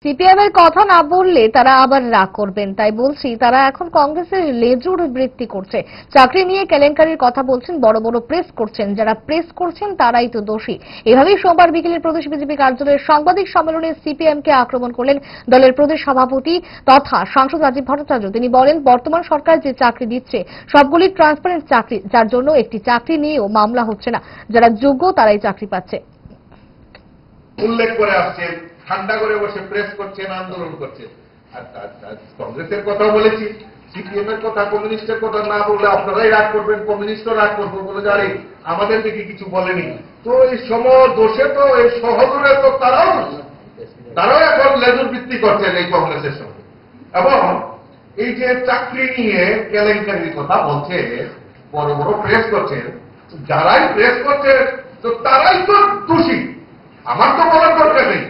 CPM এর কথা না বললে তারা আবার রাগ করবেন, তাই বলছি তারা এখন কংগ্রেসের লেজুর বৃত্তি করছে। চাকরি নিয়ে কেলেঙ্কারির কথা বলছেন, বড় বড় প্রেস করছেন, যারা প্রেস করছেন তারাই তো দোষী। এভাবেই সোমবার বিকেলে প্রদেশ বিজেপি কার্যালয়ের সাংবাদিক সম্মেলনে সিপিএম কে আক্রমণ করলেন দলের প্রদেশ সভাপতি তথা সাংসদ রাজীব ভট্টাচার্য। তিনি বলেন, বর্তমান সরকার যে চাকরি দিচ্ছে সবগুলি ট্রান্সপারেন্ট চাকরি, যার জন্য একটি চাকরি নিয়েও মামলা হচ্ছে না। যারা যোগ্য তারাই চাকরি পাচ্ছে। উল্লেখ করে আসছেন, ঠান্ডা করে বসে প্রেস করছেন, আন্দোলন করছেন। আর কংগ্রেসের কথা বলেছি, সিপিএম এর কথা, কমিউনিস্টের কথা না বললে আপনারাই রাগ করবেন, কমিউনিস্টও রাগ করবো, বলে জানি আমাদের দিকে কিছু বলেনি। তো এই দোষে তো এই সহদরে তো তারাও এখন লেজুর ভিত্তি করছেন এই কংগ্রেসের সঙ্গে। এবং এই যে চাকরি নিয়ে কেলেঙ্কারির কথা বলছে, বড় বড় প্রেস করছেন, যারাই প্রেস করছে তো তারাই তো দোষী। আমার তো বলার দরকার নেই,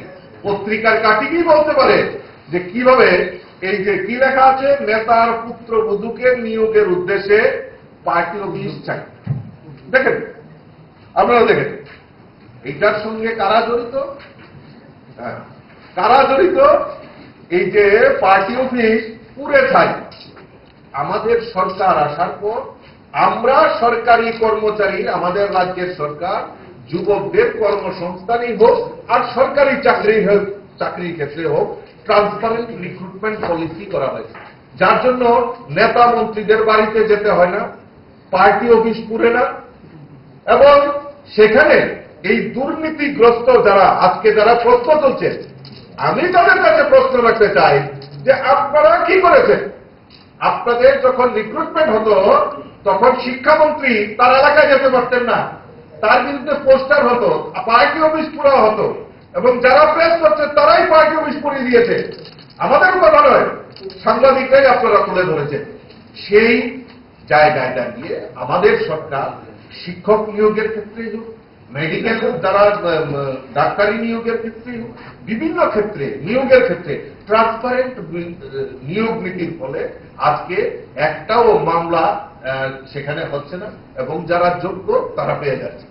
পত্রিকার কাটিকেই বলতে পারে যে কিভাবে এই যে কি লেখা আছে, নেতার পুত্রবধূকে নিয়োগের উদ্দেশ্যে পার্টি অফিস চাই। দেখেন, আপনারা দেখেন এইটার সঙ্গে কারা জড়িত, কারা জড়িত। এই যে পার্টি অফিস পুরে ছাই। আমাদের সরকার আসার পর আমরা সরকারি কর্মচারী, আমাদের রাজ্যের সরকার যুবকদের কর্মসংস্থানই হোক আর সরকারি চাকরির ক্ষেত্রে হোক, ট্রান্সপারেন্ট রিক্রুটমেন্ট পলিসি করা হয়েছে, যার জন্য নেতা মন্ত্রীদের বাড়িতে যেতে হয় না, পার্টি অফিস পুরে না। এবং সেখানে এই দুর্নীতিগ্রস্ত যারা প্রশ্ন তুলছেন, আমি তাদের কাছে প্রশ্ন রাখতে চাই যে আপনারা কি করেছেন? আপনাদের যখন রিক্রুটমেন্ট হতো তখন শিক্ষামন্ত্রী তার এলাকায় যেতে পারতেন না, তার বিরুদ্ধে পোস্টার হতো, পার্টি অফিস পুরা হতো, এবং যারা প্রেস করছে তারাই পার্টি অফিস পুড়িয়ে দিয়েছে। আমাদের কথা নয়, সাংবাদিকরাই আপনারা তুলে ধরেছেন। সেই জায়গায় দাঁড়িয়ে আমাদের সরকার শিক্ষক নিয়োগের ক্ষেত্রেই হোক, মেডিকেল যারা ডাক্তারি নিয়োগের ক্ষেত্রেই হোক, বিভিন্ন ক্ষেত্রে নিয়োগের ক্ষেত্রে ট্রান্সপারেন্ট নিয়োগ নীতির ফলে আজকে একটাও মামলা সেখানে হচ্ছে না, এবং যারা যোগ্য তারা পেয়ে যাচ্ছে।